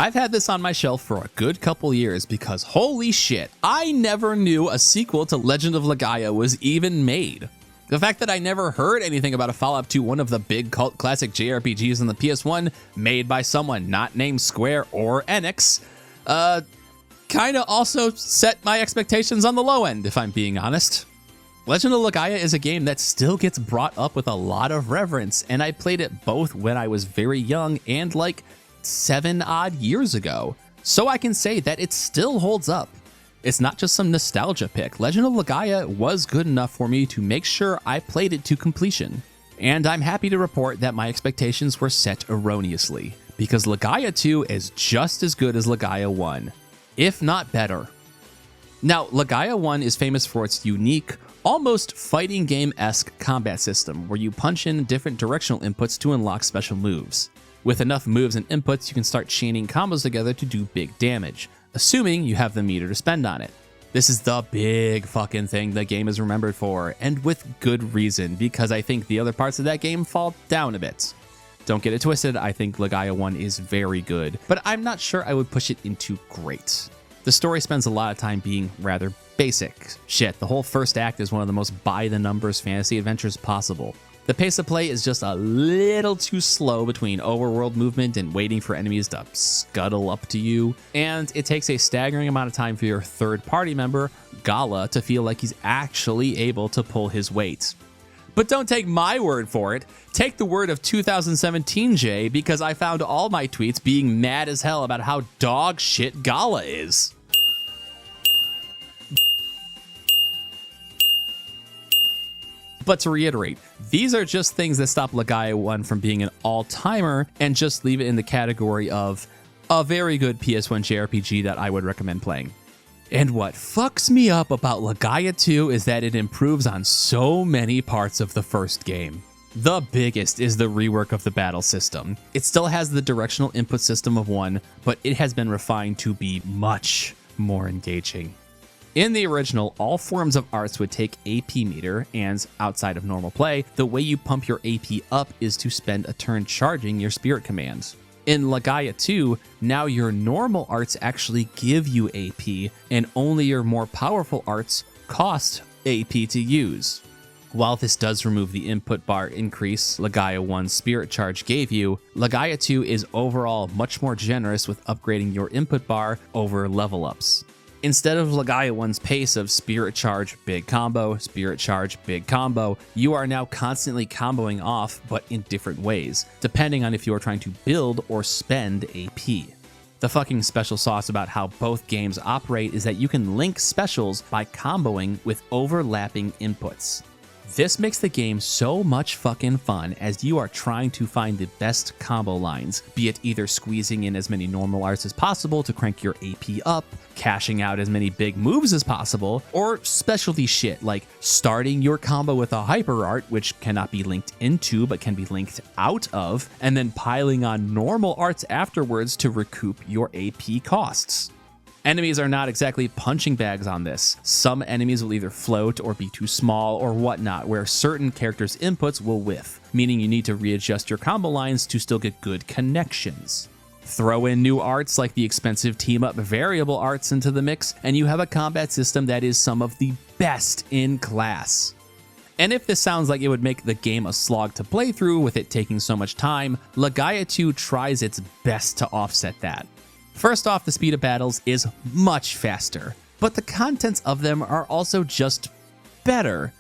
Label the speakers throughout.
Speaker 1: I've had this on my shelf for a good couple years because holy shit, I never knew a sequel to Legend of Legaia was even made. The fact that I never heard anything about a follow-up to one of the big cult classic JRPGs on the PS1 made by someone not named Square or Enix, kinda also set my expectations on the low end, if I'm being honest. Legend of Legaia is a game that still gets brought up with a lot of reverence, and I played it both when I was very young and like 7 odd years ago, so I can say that it still holds up. It's not just some nostalgia pick. Legend of Legaia was good enough for me to make sure I played it to completion. And I'm happy to report that my expectations were set erroneously, because Legaia 2 is just as good as Legaia 1, if not better. Now, Legaia 1 is famous for its unique, almost fighting game-esque combat system, where you punch in different directional inputs to unlock special moves. With enough moves and inputs, you can start chaining combos together to do big damage, assuming you have the meter to spend on it. This is the big fucking thing the game is remembered for, and with good reason, because I think the other parts of that game fall down a bit. Don't get it twisted, I think Legaia 1 is very good, but I'm not sure I would push it into great. The story spends a lot of time being rather basic. Shit, the whole first act is one of the most by-the-numbers fantasy adventures possible. The pace of play is just a little too slow between overworld movement and waiting for enemies to scuttle up to you, and it takes a staggering amount of time for your third party member, Gala, to feel like he's actually able to pull his weight. But don't take my word for it, take the word of 2017 Jay, because I found all my tweets being mad as hell about how dog shit Gala is. But to reiterate, these are just things that stop Legaia 1 from being an all-timer and just leave it in the category of a very good PS1 JRPG that I would recommend playing. And what fucks me up about Legaia 2 is that it improves on so many parts of the first game. The biggest is the rework of the battle system. It still has the directional input system of 1, but it has been refined to be much more engaging. In the original, all forms of arts would take AP meter, and outside of normal play, the way you pump your AP up is to spend a turn charging your spirit commands. In Legaia 2, now your normal arts actually give you AP, and only your more powerful arts cost AP to use. While this does remove the input bar increase Legaia 1's spirit charge gave you, Legaia 2 is overall much more generous with upgrading your input bar over level ups. Instead of Legaia 1's pace of spirit charge, big combo, spirit charge, big combo, you are now constantly comboing off, but in different ways, depending on if you are trying to build or spend AP. The fucking special sauce about how both games operate is that you can link specials by comboing with overlapping inputs. This makes the game so much fucking fun as you are trying to find the best combo lines, be it either squeezing in as many normal arts as possible to crank your AP up, cashing out as many big moves as possible, or specialty shit like starting your combo with a hyper art, which cannot be linked into but can be linked out of, and then piling on normal arts afterwards to recoup your AP costs. Enemies are not exactly punching bags on this. Some enemies will either float or be too small or whatnot, where certain characters' inputs will whiff, meaning you need to readjust your combo lines to still get good connections. Throw in new arts like the expensive team-up variable arts into the mix, and you have a combat system that is some of the best in class. And if this sounds like it would make the game a slog to play through with it taking so much time, Legaia 2 tries its best to offset that. First off, the speed of battles is much faster, but the contents of them are also just better.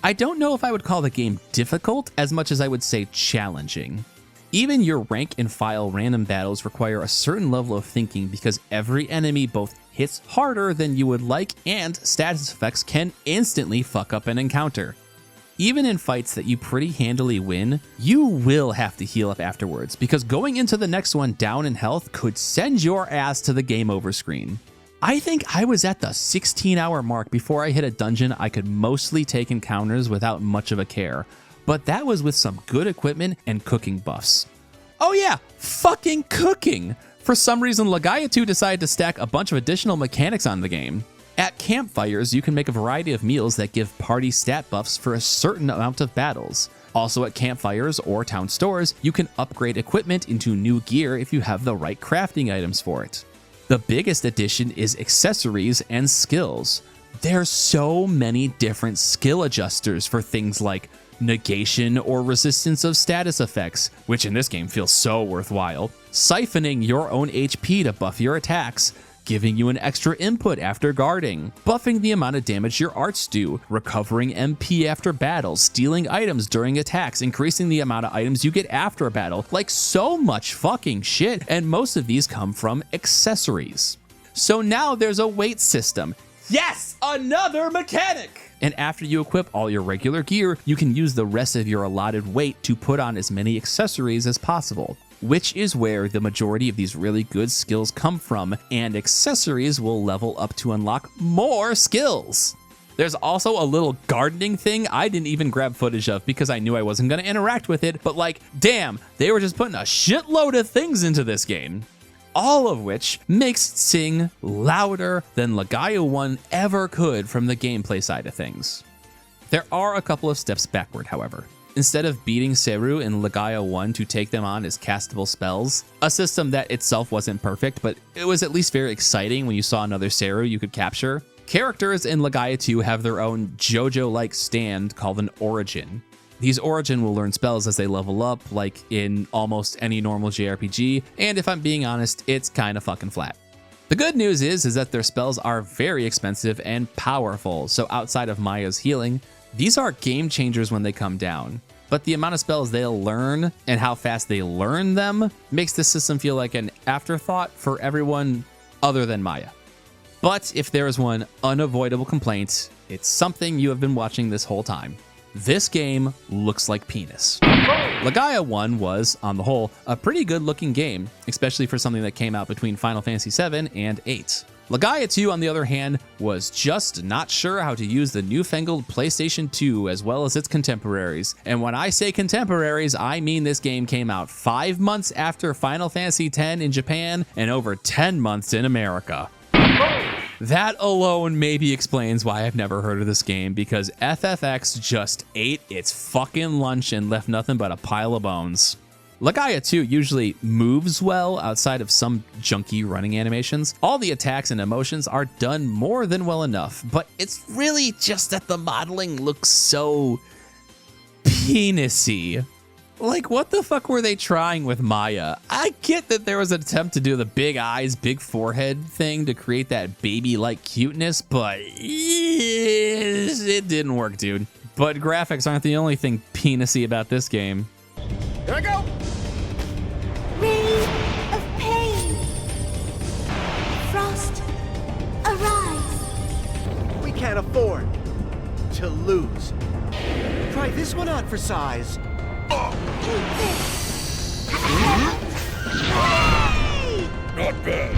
Speaker 1: I don't know if I would call the game difficult as much as I would say challenging. Even your rank and file random battles require a certain level of thinking because every enemy both hits harder than you would like and status effects can instantly fuck up an encounter. Even in fights that you pretty handily win, you will have to heal up afterwards because going into the next one down in health could send your ass to the game over screen. I think I was at the 16-hour mark before I hit a dungeon I could mostly take encounters without much of a care, but that was with some good equipment and cooking buffs. Oh yeah, fucking cooking! For some reason, Legaia 2 decided to stack a bunch of additional mechanics on the game. At campfires, you can make a variety of meals that give party stat buffs for a certain amount of battles. Also at campfires or town stores, you can upgrade equipment into new gear if you have the right crafting items for it. The biggest addition is accessories and skills. There's so many different skill adjusters for things like negation or resistance of status effects, which in this game feels so worthwhile, siphoning your own HP to buff your attacks, giving you an extra input after guarding, buffing the amount of damage your arts do, recovering MP after battle, stealing items during attacks, increasing the amount of items you get after a battle, like so much fucking shit, and most of these come from accessories. So now there's a weight system. Yes, another mechanic! And after you equip all your regular gear, you can use the rest of your allotted weight to put on as many accessories as possible, which is where the majority of these really good skills come from, and accessories will level up to unlock more skills. There's also a little gardening thing I didn't even grab footage of because I knew I wasn't going to interact with it, but like, damn, they were just putting a shitload of things into this game. All of which makes it sing louder than Legaia 1 ever could from the gameplay side of things. There are a couple of steps backward, however. Instead of beating Seru in Legaia 1 to take them on as castable spells, a system that itself wasn't perfect, but it was at least very exciting when you saw another Seru you could capture, characters in Legaia 2 have their own JoJo-like stand called an Origin. These Origin will learn spells as they level up, like in almost any normal JRPG, and if I'm being honest, it's kinda fucking flat. The good news is that their spells are very expensive and powerful, so outside of Maya's healing, these are game changers when they come down. But the amount of spells they'll learn and how fast they learn them makes the system feel like an afterthought for everyone other than Maya. But if there is one unavoidable complaint, it's something you have been watching this whole time. This game looks like penis. Legaia 1 was, on the whole, a pretty good looking game, especially for something that came out between Final Fantasy 7 and 8. Legaia 2, on the other hand, was just not sure how to use the newfangled PlayStation 2 as well as its contemporaries. And when I say contemporaries, I mean this game came out 5 months after Final Fantasy X in Japan and over 10 months in America. That alone maybe explains why I've never heard of this game, because FFX just ate its fucking lunch and left nothing but a pile of bones. Legaia 2 usually moves well outside of some junky running animations. All the attacks and emotions are done more than well enough, but it's really just that the modeling looks so penisy. Like, what the fuck were they trying with Maya? I get that there was an attempt to do the big eyes, big forehead thing to create that baby-like cuteness, but it didn't work, dude. But graphics aren't the only thing penisy about this game.
Speaker 2: Here I go!
Speaker 3: Ray of pain. Frost, arise.
Speaker 2: We can't afford to lose. Try this one on for size.
Speaker 3: Take this.
Speaker 2: Not bad.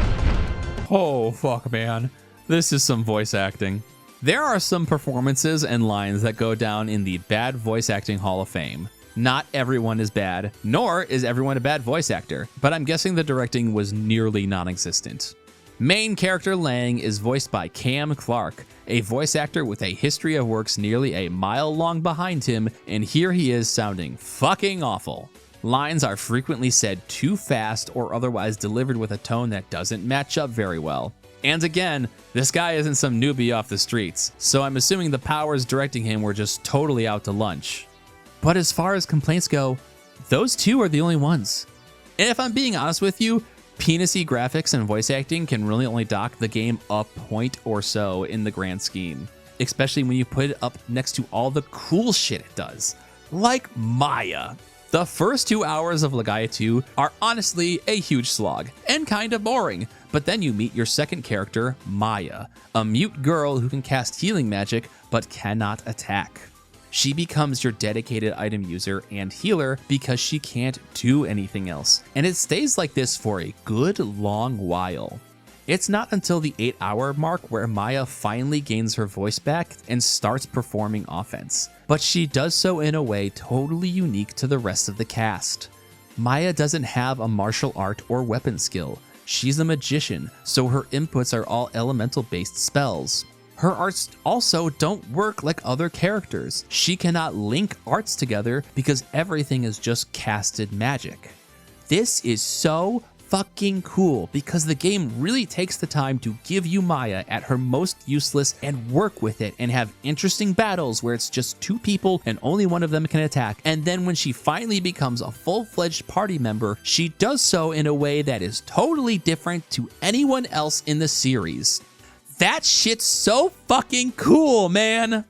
Speaker 1: Oh, fuck, man. This is some voice acting. There are some performances and lines that go down in the Bad Voice Acting Hall of Fame. Not everyone is bad, nor is everyone a bad voice actor, but I'm guessing the directing was nearly non-existent. Main character Lang is voiced by Cam Clark, a voice actor with a history of works nearly a mile long behind him, and here he is sounding fucking awful. Lines are frequently said too fast or otherwise delivered with a tone that doesn't match up very well. And again, this guy isn't some newbie off the streets, so I'm assuming the powers directing him were just totally out to lunch. But as far as complaints go, those two are the only ones. And if I'm being honest with you, penisy graphics and voice acting can really only dock the game a point or so in the grand scheme, especially when you put it up next to all the cool shit it does, like Maya. The first 2 hours of Legaia 2 are honestly a huge slog and kind of boring, but then you meet your second character, Maya, a mute girl who can cast healing magic but cannot attack. She becomes your dedicated item user and healer because she can't do anything else, and it stays like this for a good long while. It's not until the 8-hour mark where Maya finally gains her voice back and starts performing offense, but she does so in a way totally unique to the rest of the cast. Maya doesn't have a martial art or weapon skill. She's a magician, so her inputs are all elemental based spells. Her arts also don't work like other characters. She cannot link arts together because everything is just casted magic. This is so fucking cool because the game really takes the time to give you Maya at her most useless and work with it and have interesting battles where it's just two people and only one of them can attack. And then when she finally becomes a full-fledged party member, she does so in a way that is totally different to anyone else in the series. That shit's so fucking cool, man!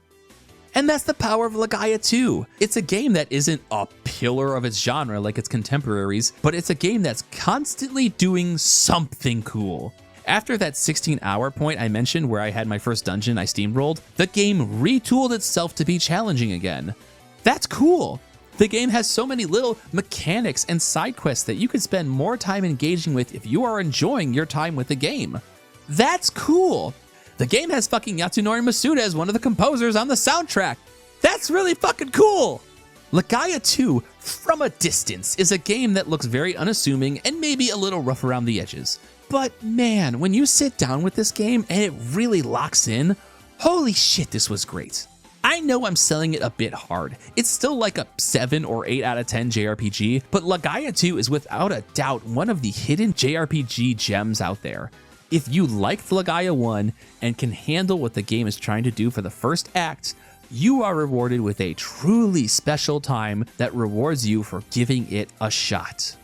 Speaker 1: And that's the power of Legaia 2. It's a game that isn't a pillar of its genre like its contemporaries, but it's a game that's constantly doing something cool. After that 16-hour point I mentioned where I had my first dungeon I steamrolled, the game retooled itself to be challenging again. That's cool. The game has so many little mechanics and side quests that you could spend more time engaging with if you are enjoying your time with the game. That's cool. The game has fucking Yasunori Masuda as one of the composers on the soundtrack. That's really fucking cool. Legaia 2, from a distance, is a game that looks very unassuming and maybe a little rough around the edges. But man, when you sit down with this game and it really locks in, holy shit, this was great. I know I'm selling it a bit hard. It's still like a 7 or 8 out of 10 JRPG, but Legaia 2 is without a doubt one of the hidden JRPG gems out there. If you liked Legaia 1 and can handle what the game is trying to do for the first act, you are rewarded with a truly special time that rewards you for giving it a shot.